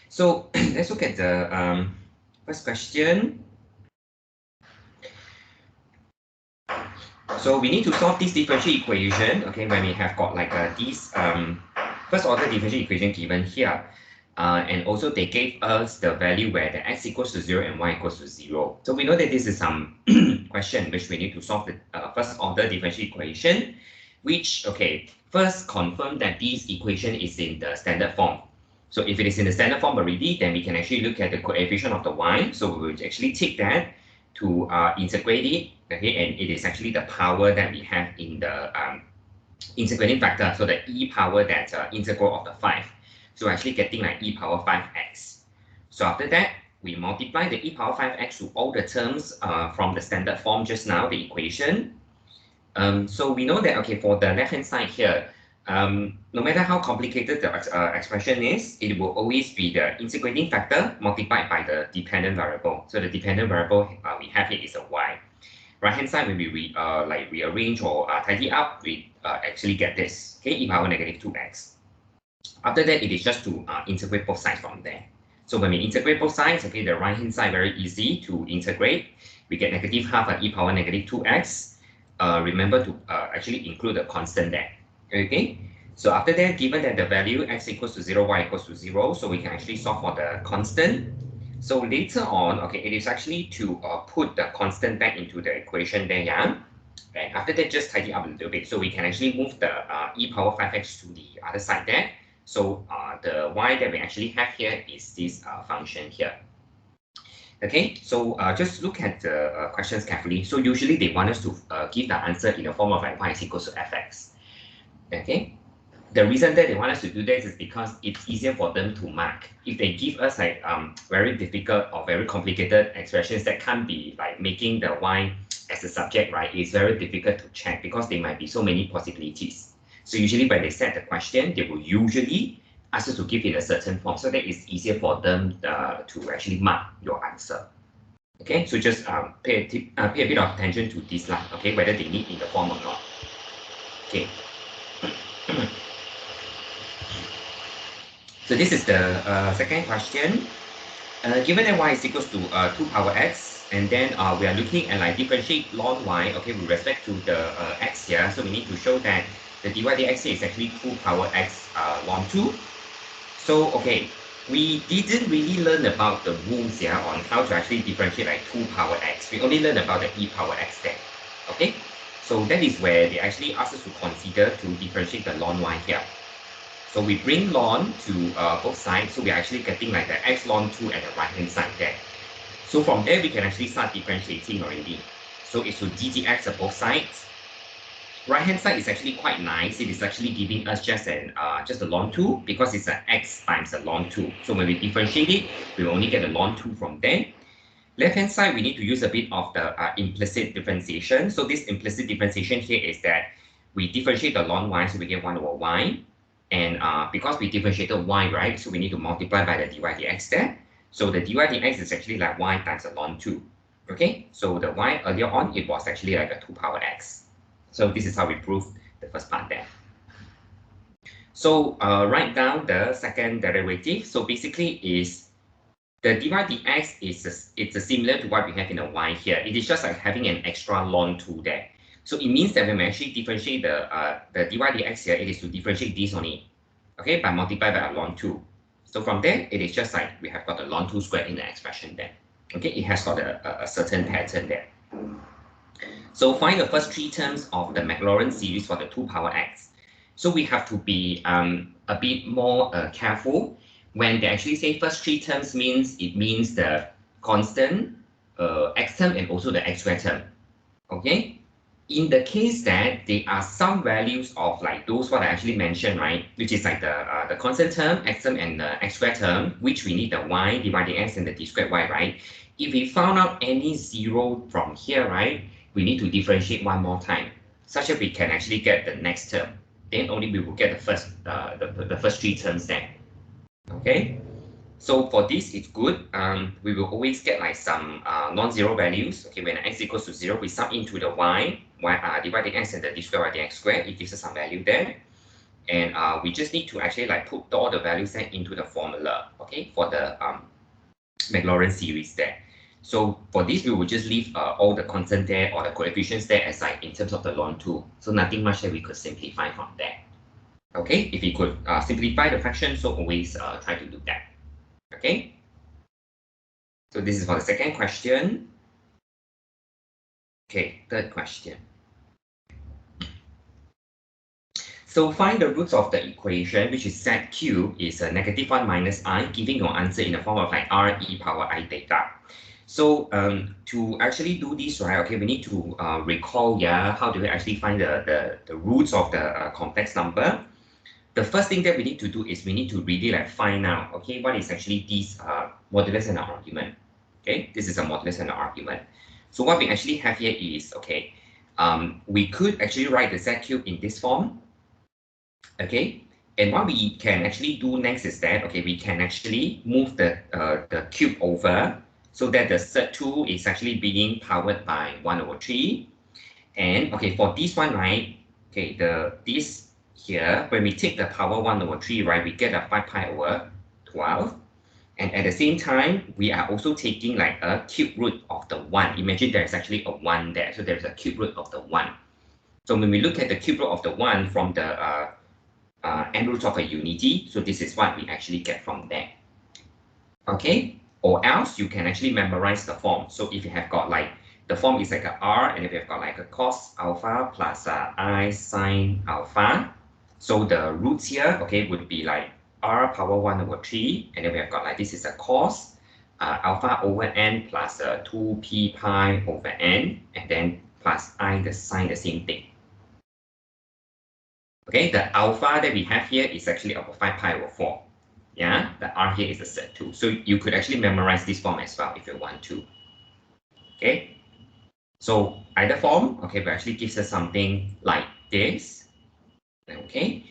So let's look at the first question. So we need to solve this differential equation, okay, when we have got like these first order differential equation given here. And also they gave us the value where the x equals to 0 and y equals to 0. So we know that this is some question which we need to solve the first order differential equation, which, okay, first confirm that this equation is in the standard form. So if it is in the standard form already, then we can actually look at the coefficient of the y. So we will actually take that to integrate it, okay, and it is actually the power that we have in the integrating factor, so the e power that integral of the 5. So actually getting like e power 5x. So after that, we multiply the e power 5x to all the terms from the standard form just now, the equation. So we know that, okay, for the left-hand side here, no matter how complicated the expression is, it will always be the integrating factor multiplied by the dependent variable. So the dependent variable we have here is a y. Right-hand side, when we like rearrange or tidy up, we actually get this, okay, e power negative 2x. After that, it is just to integrate both sides from there. So when we integrate both sides, okay, the right-hand side very easy to integrate. We get negative half e power negative 2x. Remember to actually include the constant there. Okay, so after that, given that the value x equals to 0, y equals to 0, so we can actually solve for the constant. So later on, okay, it is actually to put the constant back into the equation there, yeah. And after that, just tidy up a little bit. So we can actually move the e power 5x to the other side there. So the y that we actually have here is this function here. Okay, so just look at the questions carefully. So usually they want us to give the answer in the form of like y is equals to fx. Okay, the reason that they want us to do this is because it's easier for them to mark. If they give us like very difficult or very complicated expressions that can't be like making the y as a subject, right, it's very difficult to check because there might be so many possibilities. So usually when they set the question, they will usually ask us to give it a certain form so that it's easier for them to actually mark your answer. Okay, so just pay a bit of attention to this line, okay, whether they need in the form or not. Okay. So this is the second question. Given that y is equals to 2 power x, and then we are looking at like differentiate ln y, okay, with respect to the x here. So we need to show that the dy dx here is actually 2 power x ln 2. So, okay, we didn't really learn about the rules here on how to actually differentiate like 2 power x. We only learned about the e power x there, okay? So that is where they actually ask us to consider to differentiate the ln y here. So we bring ln to both sides, so we're actually getting like the x ln 2 at the right-hand side there. So from there, we can actually start differentiating already. So it's to ddx at both sides. Right-hand side is actually quite nice. It is actually giving us just a ln 2 because it's an x times a ln 2. So when we differentiate it, we only get a ln 2 from there. Left-hand side, we need to use a bit of the implicit differentiation. So this implicit differentiation here is that we differentiate the ln y, so we get 1 over y. And because we differentiated y, right, so we need to multiply by the dy dx there. So the dy dx is actually like y times a ln 2. Okay, so the y earlier on, it was actually like a 2 power x. So this is how we prove the first part there. So write down the second derivative. So basically is the dy dx it's similar to what we have in the y here. It is just like having an extra ln 2 there. So it means that when we actually differentiate the dy dx here, it is to differentiate this only, okay, by multiply by a ln 2. So from there, it is just like we have got the ln 2 squared in the expression there. Okay, it has got a certain pattern there. So find the first 3 terms of the Maclaurin series for the 2 power x. So we have to be a bit more careful. When they actually say first 3 terms means, it means the constant, x term, and also the x squared term. Okay? In the case that there are some values of like those what I actually mentioned, right, which is like the constant term, x term, and the x squared term, which we need the y divided x and the d squared y, right? If we found out any 0 from here, right, we need to differentiate one more time, such that we can actually get the next term. Then only we will get the first 3 terms there. Okay, so for this, it's good. We will always get like some non-zero values. Okay, when x equals to 0, we sub into the y divided x and the d squared y dx squared. It gives us some value there. And we just need to actually like put all the values there into the formula, okay, for the Maclaurin series there. So for this, we will just leave all the constant there or the coefficients there as like in terms of the ln 2. So nothing much that we could simplify from there. Okay, if you could simplify the fraction, so always try to do that. Okay. So this is for the second question. Okay, third question. So find the roots of the equation, which is z cubed is a -1 minus I, giving your answer in the form of like r e power I theta. So to actually do this, right, okay, we need to recall, yeah, how do we actually find the roots of the complex number? The first thing that we need to do is we need to really like find out, okay, what is actually this modulus and the argument. Okay, this is a modulus and the argument. So what we actually have here is, okay, we could actually write the z cube in this form. Okay, and what we can actually do next is that, okay, we can actually move the cube over so that the Z2 is actually being powered by 1/3. And okay, for this one, right, okay, this here, when we take the power 1/3, right, we get a 5 pi over 12. And at the same time, we are also taking like a cube root of the 1. Imagine there's actually a 1 there. So there's a cube root of the 1. So when we look at the cube root of the 1 from the n root of a unity, so this is what we actually get from there. Okay, or else you can actually memorize the form. So if you have got like the form is like a r, and if you have got like a cos alpha plus I sine alpha, so the roots here, okay, would be like r power 1/3, and then we have got like this is a cos alpha over n plus 2p pi over n, and then plus I the sine, the same thing. Okay, the alpha that we have here is actually about 5 pi over 4. Yeah, the r here is a Z2. So you could actually memorize this form as well if you want to. Okay, so either form, okay, but actually gives us something like this. Okay,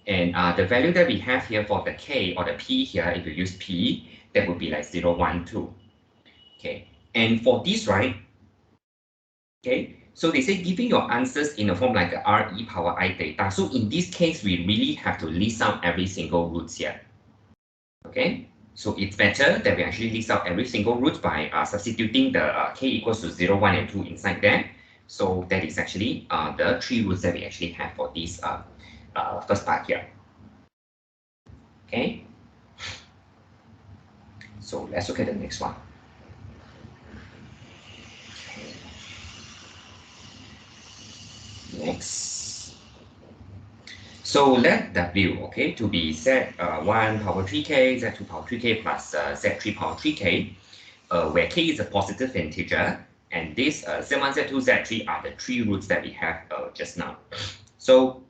and the value that we have here for the k or the p here, if you use p, that would be like 0, 1, 2. Okay, and for this, right, okay, so they say giving your answers in a form like a r e power I theta. So in this case, we really have to list out every single roots here. Okay, so it's better that we actually list out every single root by substituting the k equals to 0, 1, and 2 inside there. So that is actually the 3 roots that we actually have for this first part here. Okay, so let's look at the next one. Next. So let W, okay, to be Z1 power 3k, Z2 power 3k plus Z3 power 3k, where k is a positive integer, and this Z1, Z2, Z3 are the 3 roots that we have just now. So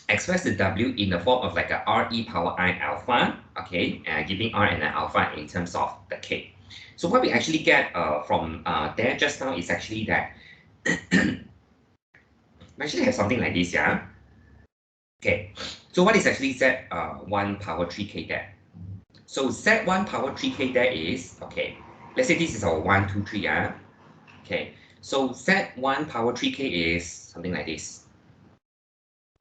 express the W in the form of like a R e power I alpha, okay, giving R and alpha in terms of the k. So what we actually get from there just now is actually that we actually have something like this, yeah. Okay, so what is actually Z1 power 3k there? So Z1 power 3k there is, okay, let's say this is our 1, 2, 3, yeah. Okay, so Z1 power 3k is something like this.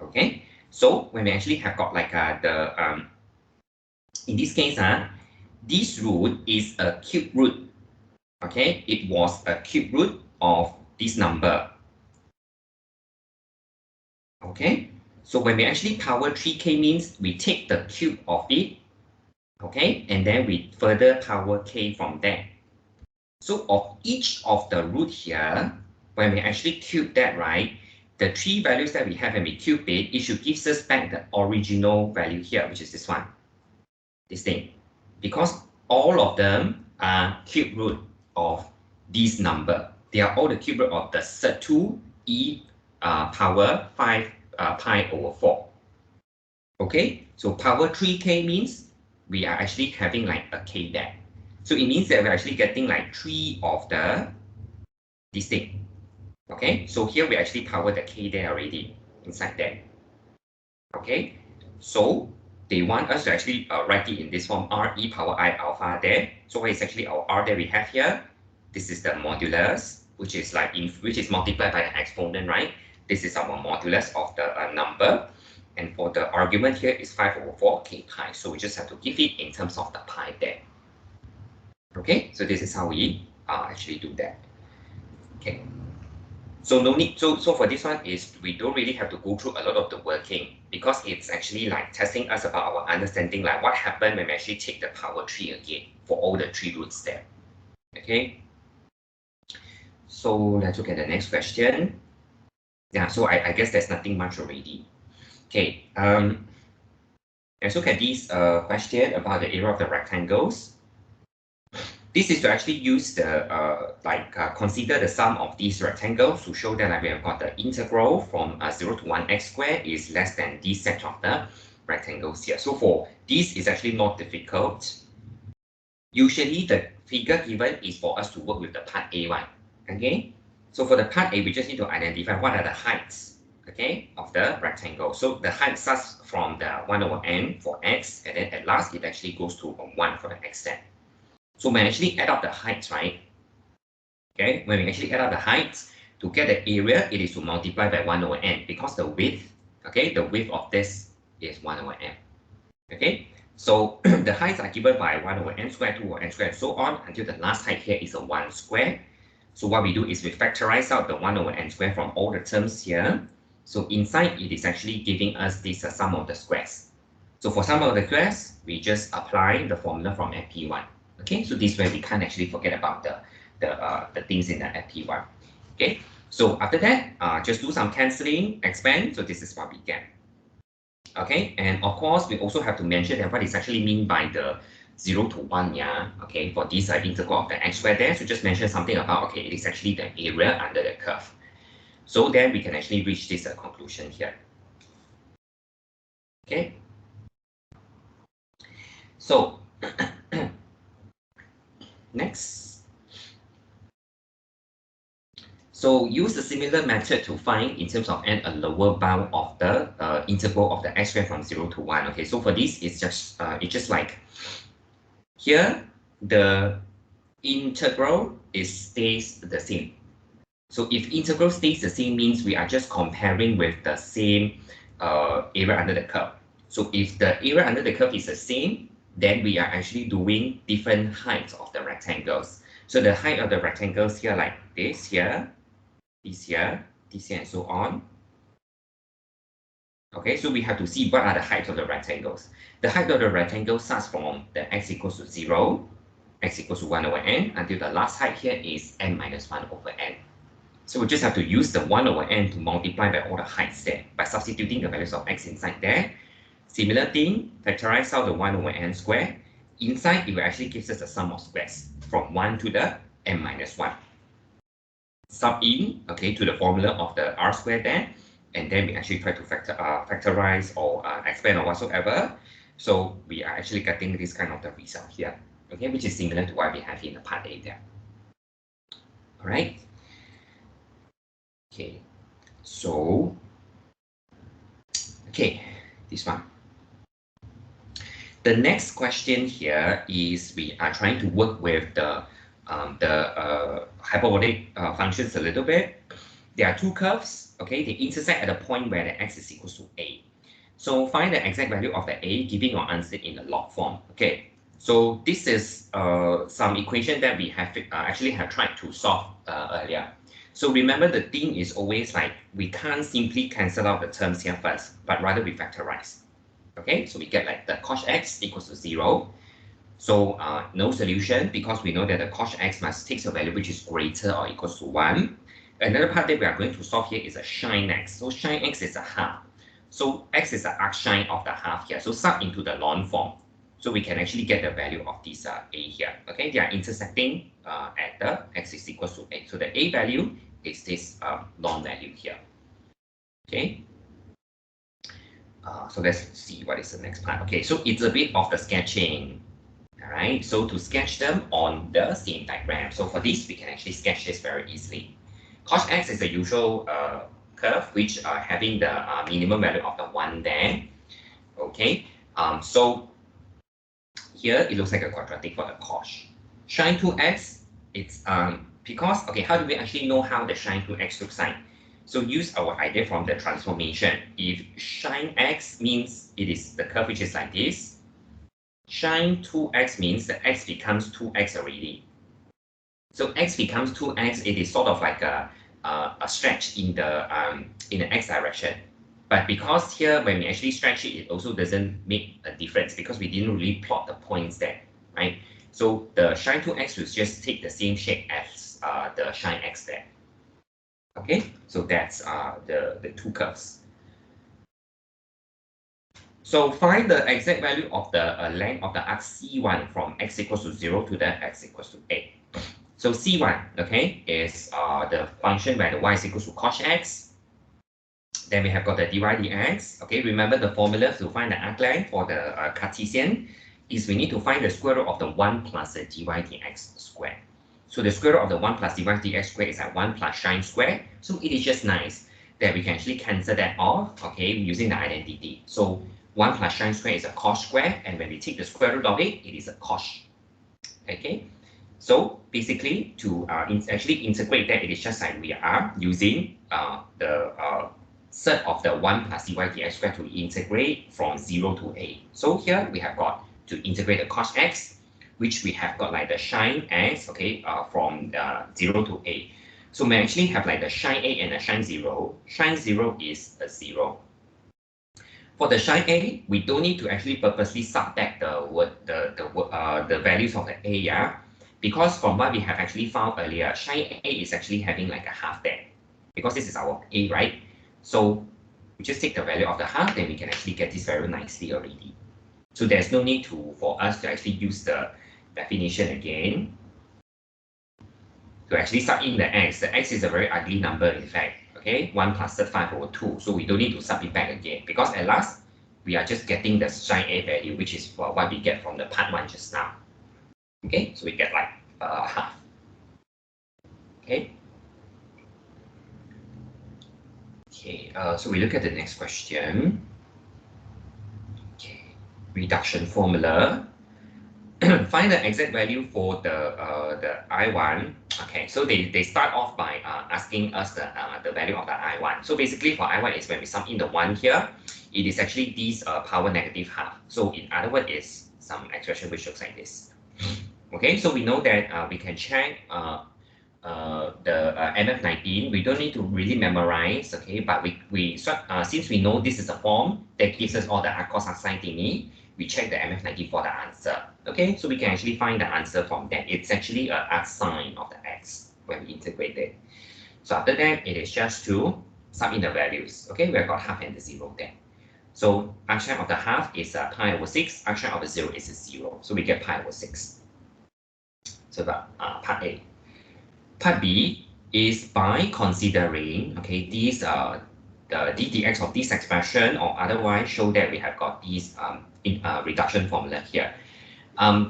Okay, so when we actually have got like in this case, this root is a cube root. Okay, it was a cube root of this number. Okay, so when we actually power 3k means we take the cube of it, okay, and then we further power k from there. So of each of the root here, when we actually cube that, right, the 3 values that we have when we cube it, it should give us back the original value here, which is this one, this thing, because all of them are cube root of this number. They are all the cube root of the Z2 e power 5 pi over 4. Okay, so power 3k means we are actually having like a k there. So it means that we're actually getting like 3 of this thing. Okay, so here we actually power the k there already inside there. Okay, so they want us to actually write it in this form r e power I alpha there. So what is actually our r that we have here? This is the modulus, which is multiplied by the exponent, right? This is our modulus of the number. And for the argument here is 5/4 k pi. So we just have to give it in terms of the pi there. Okay, so this is how we actually do that. Okay. So no need. So for this one is we don't really have to go through a lot of the working because it's actually like testing us about our understanding, like what happened when we actually take the power 3 again for all the 3 roots there. Okay. So let's look at the next question. Yeah, so I guess there's nothing much already. Okay. Let's look at this question about the area of the rectangles. This is to actually use the consider the sum of these rectangles to show that we have got the integral from 0 to 1 x squared is less than this set of the rectangles here. So for this is actually not difficult. Usually the figure given is for us to work with the part A one. Okay. So for the part A, we just need to identify what are the heights, okay, of the rectangle. So the height starts from the 1/n for x, and then at last it actually goes to 1 for the x set. So when we actually add up the heights, right? Okay, when we actually add up the heights, to get the area, it is to multiply by 1/n because the width, okay, the width of this is 1/n. Okay, so the heights are given by 1/n squared, 2/n squared, and so on until the last height here is a 1 square. So what we do is we factorize out the 1/n squared from all the terms here. So inside it is actually giving us this sum of the squares. So for sum of the squares, we just apply the formula from FP1. Okay, so this way we can't actually forget about the things in the FP1. Okay, so after that, just do some cancelling, expand. So this is what we get. Okay, and of course, we also have to mention that what is actually mean by the 0 to 1, yeah, okay, for this integral of the x squared there. So just mention something about, okay, it is actually the area under the curve. So then we can actually reach this conclusion here. Okay, so next. So use a similar method to find in terms of n a lower bound of the integral of the x squared from 0 to 1. Okay, so for this, it's just like here the integral stays the same. So if integral stays the same means we are just comparing with the same area under the curve. So if the area under the curve is the same, then we are actually doing different heights of the rectangles. So the height of the rectangles here, like this here, this here, and so on. Okay, so we have to see what are the heights of the rectangles. The height of the rectangle starts from the x equals to 0, x equals to 1/n, until the last height here is n minus 1/n. So we just have to use the 1/n to multiply by all the heights there by substituting the values of x inside there. Similar thing, factorize out the 1/n square. Inside, it will actually gives us the sum of squares from 1 to the n minus 1. Sub in, okay, to the formula of the r squared there, and then we actually try to factorize or expand or whatsoever. So we are actually getting this kind of the result here, okay, which is similar to what we have in the part A there. All right. Okay, so okay, this one. The next question here is we are trying to work with the hyperbolic functions a little bit. There are two curves, okay, they intersect at a point where the x is equals to a. So find the exact value of the a, giving your answer in the log form. Okay, so this is some equation that we have actually have tried to solve earlier. So remember, the thing is always like we can't simply cancel out the terms here first, but rather we factorize. Okay, so we get like the cos x equals to 0. So no solution because we know that the cos x must take a value which is greater or equals to 1. Another part that we are going to solve here is a sin x. So sin x is a half. So x is the arcsine of the half here. So sub into the ln form. So we can actually get the value of this a here. Okay, they are intersecting at the x is equals to a. So the a value is this ln value here. Okay. So let's see what is the next part. Okay, so it's a bit of the sketching. All right, so to sketch them on the same diagram. So for this, we can actually sketch this very easily. Cos x is the usual curve, which are having the minimum value of the 1 there. Okay, so here it looks like a quadratic for the cos. Sin 2x, it's because, okay, how do we actually know how the sin 2x looks like? So use our idea from the transformation. If shine x means it is the curve which is like this, shine 2x means the x becomes 2x already. So x becomes 2x, it is sort of like a stretch in the x direction. But because here, when we actually stretch it, it also doesn't make a difference because we didn't really plot the points there, right? So the shine 2x will just take the same shape as the shine x there. Okay, so that's the two curves. So find the exact value of the length of the arc C1 from x equals to 0 to the x equals to a. So C1, okay, is the function where the y is equals to cos x. Then we have got the dy dx. Okay, remember the formula to find the arc length for the Cartesian is we need to find the square root of the 1 plus the dy dx square. So the square root of the 1 plus dy dx square is like 1 plus sine square. So it is just nice that we can actually cancel that off, okay, using the identity. So 1 plus sine square is a cos square, and when we take the square root of it, it is a cos. Okay, so basically to actually integrate that, it is just like we are using the set of the 1 plus dy dx square to integrate from 0 to a. So here we have got to integrate the cos x, which we have got like the sine x, okay, from 0 to a. So we actually have like the sine a and the sine 0. Sine 0 is a 0. For the sine a, we don't need to actually purposely subtract the values of the a, yeah? Because from what we have actually found earlier, sine a is actually having like a half there. Because this is our a, right? So we just take the value of the half, then we can actually get this very nicely already. So there's no need for us to actually use the definition again to actually sub in the x. The x is a very ugly number, in fact. Okay, 1 plus 5 over 2. So we don't need to sub it back again because at last, we are just getting the sine a value, which is what we get from the part 1 just now. Okay, so we get like half. Okay. Okay, so we look at the next question. Okay, reduction formula. Find the exact value for the I1. Okay, so they start off by asking us the value of the I1. So basically for I1 is when we sum in the 1 here, it is actually this power negative half. So in other words, is some expression which looks like this. Okay, so we know that we can check the MF19. We don't need to really memorize, okay, but since we know this is a form that gives us all the arc, cos, arc, sine thingy, we check the MF19 for the answer. Okay, so we can actually find the answer from that. It's actually an arc sine of the x when we integrate it. So after that, it is just to sum in the values. Okay, we have got half and the 0 there. So arc sine of the half is pi over 6, arc sine of the 0 is 0. So we get pi over 6. So that part A. Part B is by considering, okay, these the ddx of this expression, or otherwise show that we have got these reduction formula here.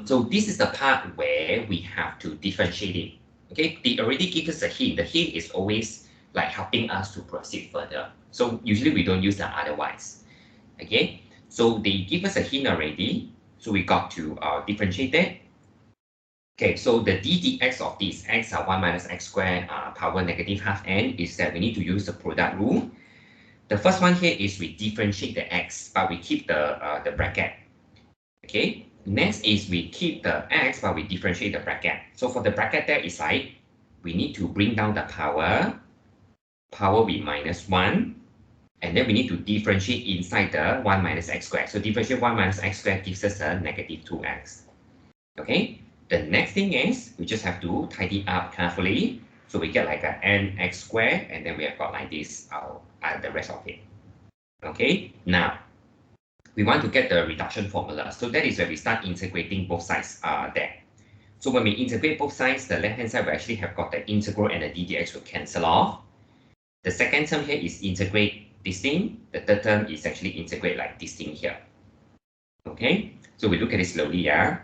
So this is the part where we have to differentiate it. Okay, they already give us a hint. The hint is always like helping us to proceed further. So usually we don't use the otherwise. Okay, so they give us a hint already. So we got to differentiate that. Okay, so the ddx of this x 1 minus x squared power negative half n is that we need to use the product rule. The first one here is we differentiate the x, but we keep the bracket. Okay, next is we keep the x, but we differentiate the bracket. So for the bracket there is like, we need to bring down the power will be minus 1, and then we need to differentiate inside the 1 minus x squared. So differentiate 1 minus x squared gives us a negative 2x. Okay, the next thing is we just have to tidy up carefully. So we get like a nx squared, and then we have got like this, the rest of it. Okay, now we want to get the reduction formula. So that is where we start integrating both sides there. So when we integrate both sides, the left-hand side will actually have got the integral and the ddx will cancel off. The second term here is integrate this thing. The third term is actually integrate like this thing here. Okay, so we look at it slowly, yeah.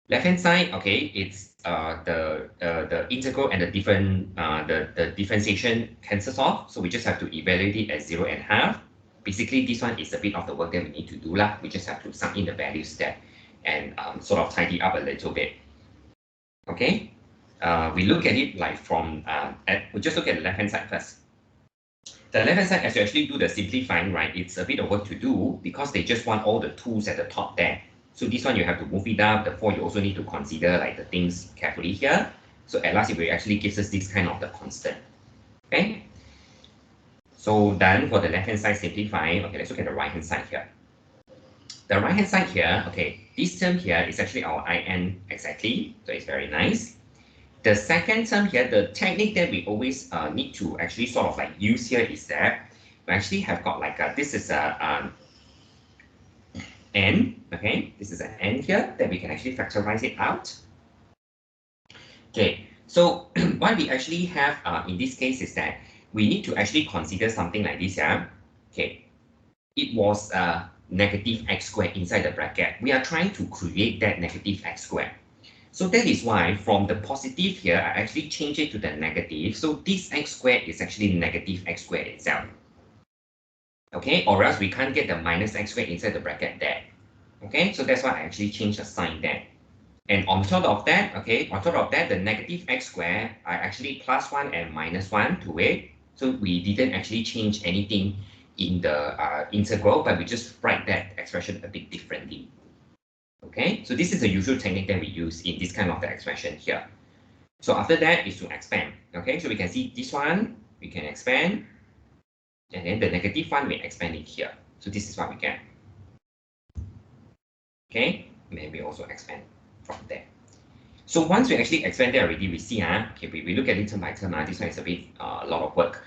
Left-hand side, okay, it's the integral and the differentiation cancels off. So we just have to evaluate it as 0 and half. Basically, this one is a bit of the work that we need to do lah. We just have to sum in the values there and sort of tidy up a little bit. Okay, we look at it like from we just look at the left-hand side first. The left-hand side, as you actually do the simplifying, right, it's a bit of work to do because they just want all the tools at the top there. So this one, you have to move it up. The 4, you also need to consider like the things carefully here. So at last, it will actually gives us this kind of the constant. Okay. So done for the left-hand side simplifying. Okay, let's look at the right-hand side here. The right-hand side here, okay, this term here is actually our IN exactly. So it's very nice. The second term here, the technique that we always need to actually sort of like use here is that we actually have got like this is a n, okay, this is an n here that we can actually factorize it out. Okay, so what we actually have in this case is that we need to actually consider something like this, yeah. Okay, it was negative x squared inside the bracket. We are trying to create that negative x squared. So that is why from the positive here, I actually change it to the negative. So this x squared is actually negative x squared itself. Okay, or else we can't get the minus x squared inside the bracket there. Okay, so that's why I actually changed the sign there. And on top of that, okay, on top of that, the negative x squared, I actually plus 1 and minus 1 to it. So we didn't actually change anything in the integral, but we just write that expression a bit differently. Okay, so this is the usual technique that we use in this kind of the expression here. So after that is to expand. Okay, so we can see this one, we can expand. And then the negative one, we expand it here. So this is what we get. Okay, maybe also expand from there. So once we actually expand there already, we see, okay, we look at it term by term, this one is a bit a lot of work.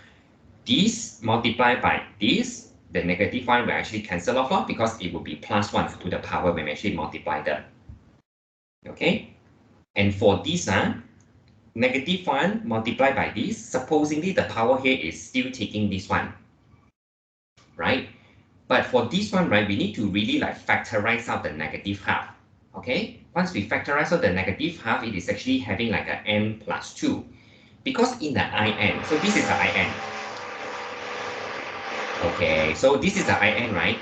This multiplied by this, the negative one will actually cancel off because it will be plus 1 to the power when we actually multiply them. Okay, and for this, negative 1 multiplied by this, supposedly the power here is still taking this one, right? But for this one, right, we need to really like factorize out the negative half. Okay, once we factorize out the negative half, it is actually having like an n plus 2. Because in the in, so this is the in. Okay, so this is the in, right?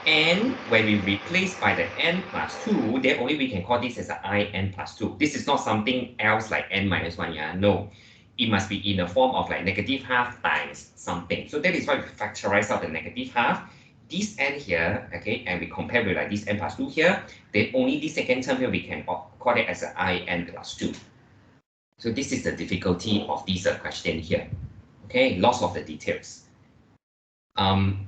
And when we replace by the n plus 2, then only we can call this as a in plus 2. This is not something else like n minus 1, yeah? No, it must be in the form of like negative half times something. So that is why we factorize out the negative half. This n here, okay, and we compare with like this n plus 2 here, then only the second term here we can call it as a in plus 2. So this is the difficulty of this question here. Okay, loss of the details.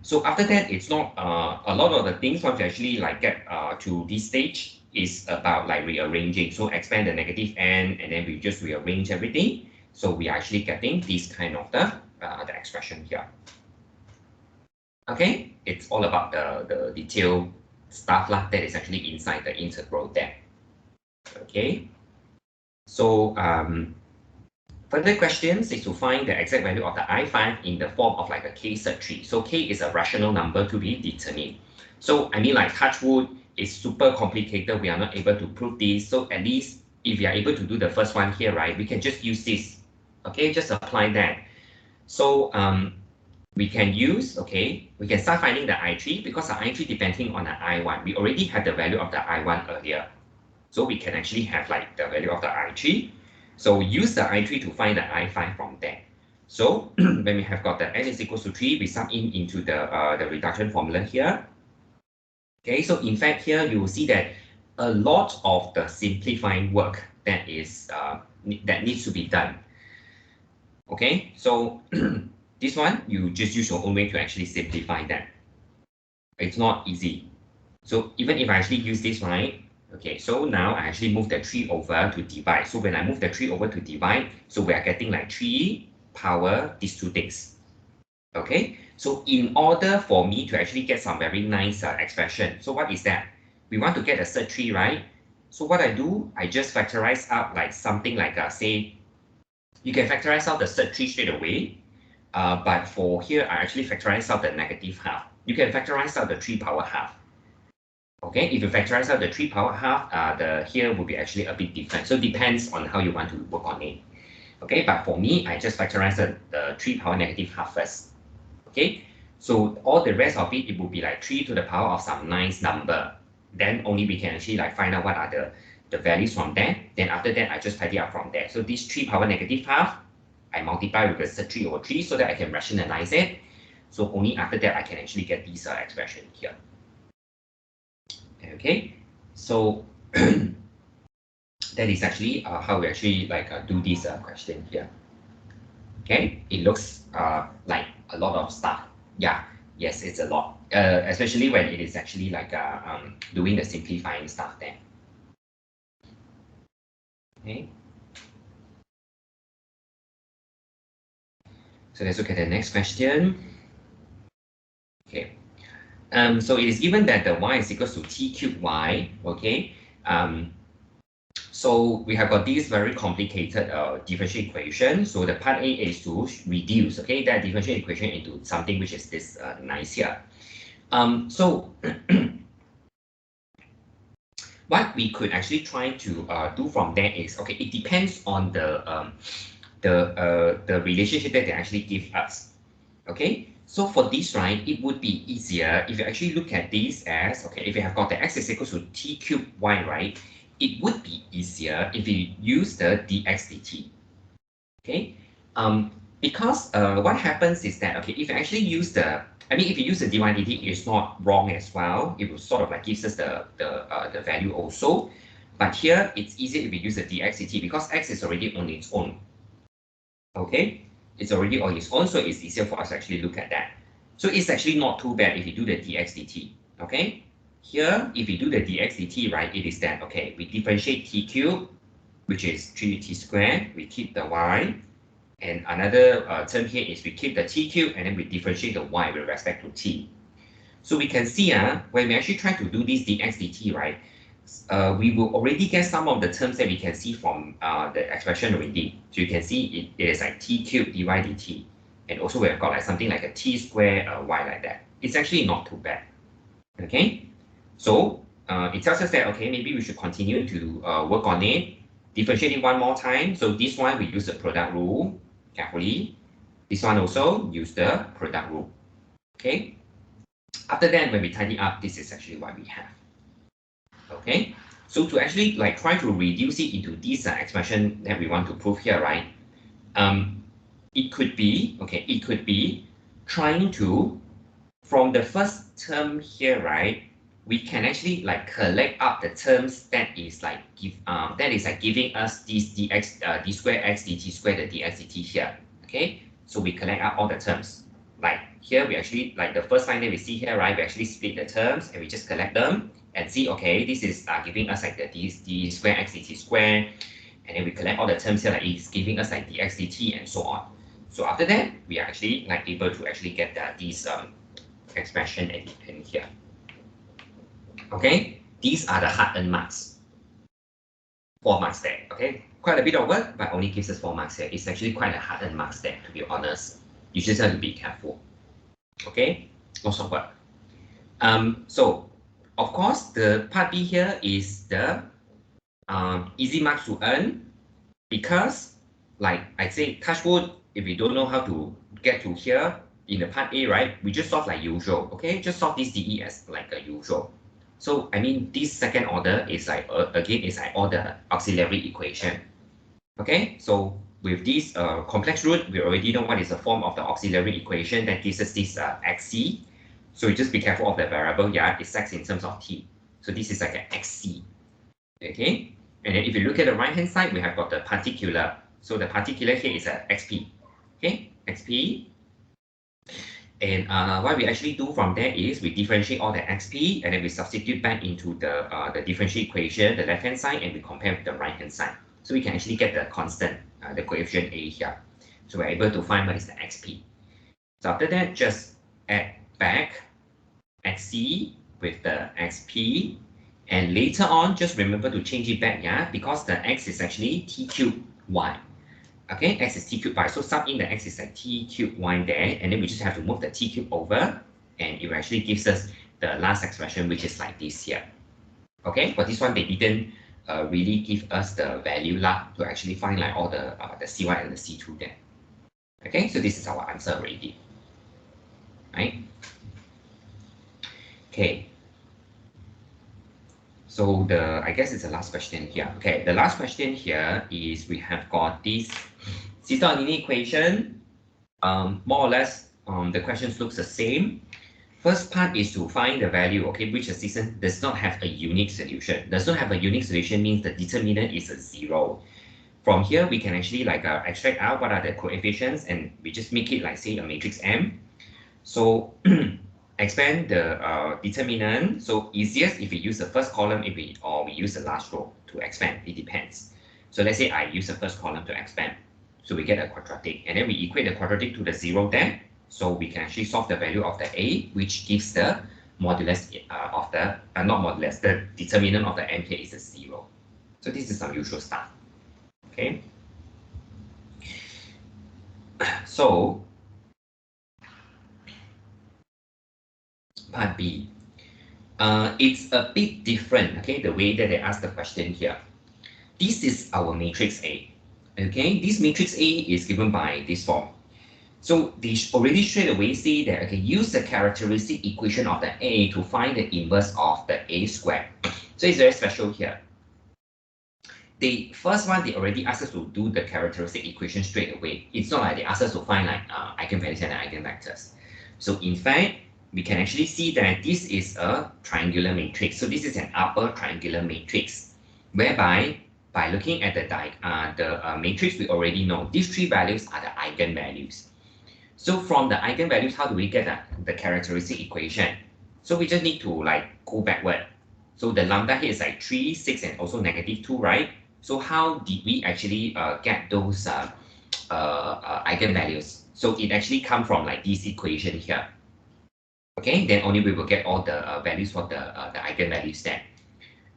So after that, it's not a lot of the things once you actually like get to this stage is about like rearranging. So expand the negative n and then we just rearrange everything. So we are actually getting this kind of the expression here. Okay, it's all about the detail stuff that is actually inside the integral there. Okay, so further questions is to find the exact value of the I5 in the form of like a k sub 3. So k is a rational number to be determined. So I mean like touch wood is super complicated. We are not able to prove this. So at least if we are able to do the first one here, right, we can just use this. Okay, just apply that. So we can use, okay, we can start finding the I3 because the I3 depending on the I1. We already had the value of the I1 earlier. So we can actually have like the value of the I3. So use the I3 to find the I5 from there. So when we have got the n is equals to 3, we sum in into the reduction formula here. Okay, so in fact here you will see that a lot of the simplifying work that is that needs to be done. Okay, so this one you just use your own way to actually simplify that. It's not easy. So even if I actually use this, right? Okay, so now I actually move the 3 over to divide. So when I move the 3 over to divide, so we are getting like 3 power these two things. Okay, so in order for me to actually get some very nice expression, so what is that? We want to get a third 3, right? So what I do, I just factorize out like something like, say, you can factorize out the third 3 straight away. But for here, I actually factorize out the negative half. You can factorize out the 3 power half. Okay, if you factorize out the 3 power half, the here will be actually a bit different. So it depends on how you want to work on it. Okay, but for me, I just factorize the 3 power negative half first. Okay, so all the rest of it, it will be like 3 to the power of some nice number. Then only we can actually like find out what are the values from there. Then after that, I just tidy up from there. So this 3 power negative half, I multiply with the 3 over 3 so that I can rationalize it. So only after that I can actually get this expression here. Okay, so that is actually how we actually do this question here. Okay, it looks like a lot of stuff. Yeah, yes, it's a lot, especially when it is actually doing the simplifying stuff there. Okay. So let's look at the next question. Okay. So it is given that the y is equals to t cubed y. Okay. So we have got this very complicated differential equation. So the part A is to reduce, okay, that differential equation into something which is this nice here. So what we could actually try to do from there is, okay, it depends on the relationship that they actually give us. Okay, so for this, right, it would be easier if you actually look at this as, okay, if you have got the x is equal to t cubed y, right, it would be easier if you use the dx dt. Okay, because what happens is that, okay, if you actually use the, I mean, if you use the dy dt, it's not wrong as well. It will sort of like gives us the value also. But here it's easier if we use the dx dt because x is already on its own. Okay, it's already on its own, so it's easier for us to actually look at that. So it's actually not too bad if you do the dx dt. Okay, here if you do the dx dt, right, it is that, okay, we differentiate t cubed, which is 3t squared, we keep the y, and another term here is we keep the t cubed and then we differentiate the y with respect to t. So we can see when we actually try to do this dx dt, right, we will already get some of the terms that we can see from the expression already. So you can see it is like t cubed dy dt. And also we have got like something like a t squared y like that. It's actually not too bad. Okay, so it tells us that, okay, maybe we should continue to work on it, differentiate it one more time. So this one we use the product rule carefully. This one also use the product rule. Okay, after that when we tidy up, this is actually what we have. Okay, so to actually like try to reduce it into this expression that we want to prove here, right? It could be, okay, it could be trying to, from the first term here, right, we can actually like collect up the terms that is like giving us this dx d square x dt square the dx dt here. Okay, so we collect up all the terms. Like here we actually, like the first line that we see here, right, we actually split the terms and we just collect them and see, okay, this is giving us like the d square x dt square, and then we collect all the terms here, like it's giving us like dx dt and so on. So after that, we are actually like able to actually get these expression in here. Okay, these are the hard-earned marks. 4 marks there. Okay, quite a bit of work, but only gives us 4 marks here. It's actually quite a hard-earned marks there, to be honest. You just have to be careful. Okay, lots of work. So of course the part B here is the easy marks to earn, because like I say, touch wood, if we don't know how to get to here in the part A, right, we just solve like usual. Okay, just solve this DE as like a usual. So I mean, this second order is like again is like all the auxiliary equation. Okay, so with this complex root, we already know what is the form of the auxiliary equation that gives us this xc. So you just be careful of the variable. Yeah, it's x in terms of t. So this is like an xc. Okay, and then if you look at the right hand side, we have got the particular. So the particular here is a xp. Okay, xp. And what we actually do from there is we differentiate all the xp and then we substitute back into the differential equation, the left hand side, and we compare with the right hand side. So we can actually get the constant, the coefficient a here. So we're able to find what is the xp. So after that, just add back xc with the xp. And later on, just remember to change it back, yeah, because the x is actually t cubed y. Okay, x is t cubed y. So sub in the x is like t cubed y there, and then we just have to move the t cubed over, and it actually gives us the last expression, which is like this here. Okay, for this one, they didn't really give us the value lah to actually find like all the C1 and the C2 there. Okay, so this is our answer already. Right? Okay. So I guess it's the last question here. Okay, the last question here is we have got this System of linear equation, more or less, the questions looks the same. First part is to find the value, okay, which the system does not have a unique solution. Does not have a unique solution means the determinant is a 0. From here, we can actually like extract out what are the coefficients, and we just make it like say a matrix M. So expand the determinant. So easiest if we use the first column, or we use the last row to expand. It depends. So let's say I use the first column to expand. So we get a quadratic, and then we equate the quadratic to the 0 there. So we can actually solve the value of the A, which gives the modulus of the not modulus, the determinant of the MK is a 0. So this is some usual stuff. Okay. So part B. It's a bit different, okay, the way that they ask the question here. This is our matrix A, okay? This matrix A is given by this form. So they already straight away say that, okay, use the characteristic equation of the A to find the inverse of the A squared. So it's very special here. The first one, they already asked us to do the characteristic equation straight away. It's not like they asked us to find like eigenvalues and eigenvectors. So in fact, we can actually see that this is a triangular matrix. So this is an upper triangular matrix, whereby by looking at the matrix, we already know these three values are the eigenvalues. So from the eigenvalues, how do we get the characteristic equation? So we just need to like go backward. So the lambda here is like 3, 6, and also -2, right? So how did we actually get those eigenvalues? So it actually come from like this equation here. Okay, then only we will get all the values for the eigenvalues there.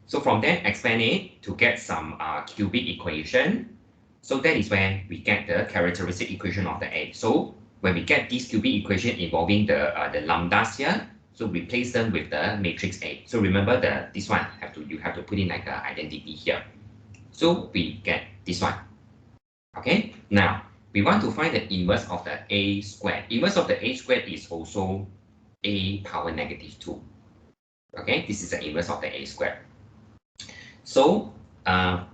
So from there, expand it to get some cubic equation. So that is where we get the characteristic equation of the A. So when we get this cubic equation involving the lambdas here, so replace them with the matrix A. So remember this one you have to put in like an identity here. So we get this one. Okay, now we want to find the inverse of the A squared. Inverse of the A squared is also A power -2. Okay, this is the inverse of the A squared. So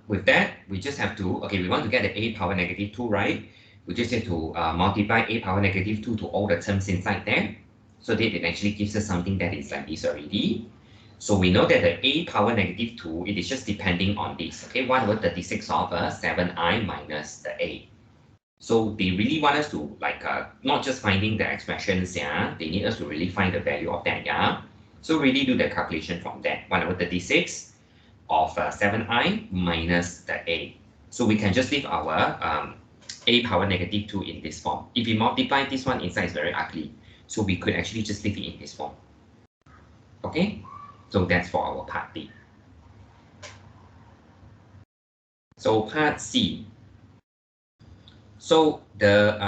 with that, we just have to, okay, we want to get the A power -2, right? We just have to multiply A power -2 to all the terms inside there. So that it actually gives us something that is like this already. So we know that the A power -2, it is just depending on this. Okay, 1/36 of 7i minus the A. So they really want us to like not just finding the expressions, yeah. They need us to really find the value of that, yeah. So really do the calculation from that. 1/36 of 7i minus the A. So we can just leave our A power -2 in this form. If we multiply this one inside, it's very ugly. So we could actually just leave it in this form. Okay, so that's for our part B. So part C. So the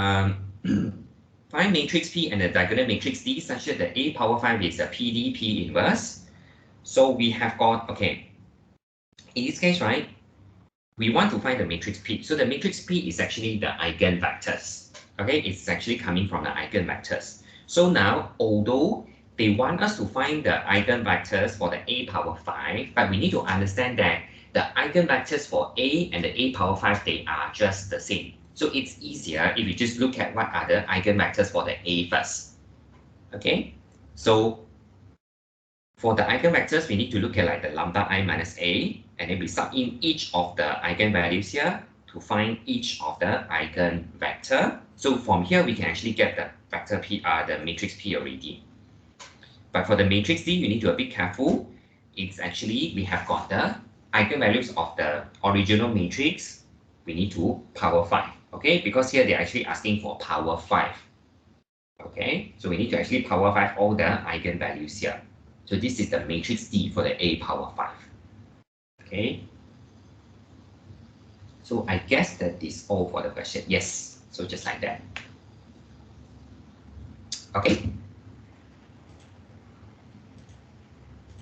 find matrix P and the diagonal matrix D such that the A power 5 is a PDP inverse. So we have got, okay, in this case, right, we want to find the matrix P. So the matrix P is actually the eigenvectors. Okay, it's actually coming from the eigenvectors. So now, although they want us to find the eigenvectors for the A power 5, but we need to understand that the eigenvectors for A and the A power 5, they are just the same. So it's easier if you just look at what are the eigenvectors for the A first. Okay, so for the eigenvectors, we need to look at like the lambda I minus A, and then we sub in each of the eigenvalues here to find each of the eigenvector. So from here, we can actually get the vector P, the matrix P already. But for the matrix D, you need to be a bit careful. It's actually, we have got the eigenvalues of the original matrix. We need to power 5, okay? Because here they're actually asking for power 5. Okay, so we need to actually power 5 all the eigenvalues here. So this is the matrix D for the A power 5. Okay. So I guess that is all for the question. Yes. So just like that. Okay.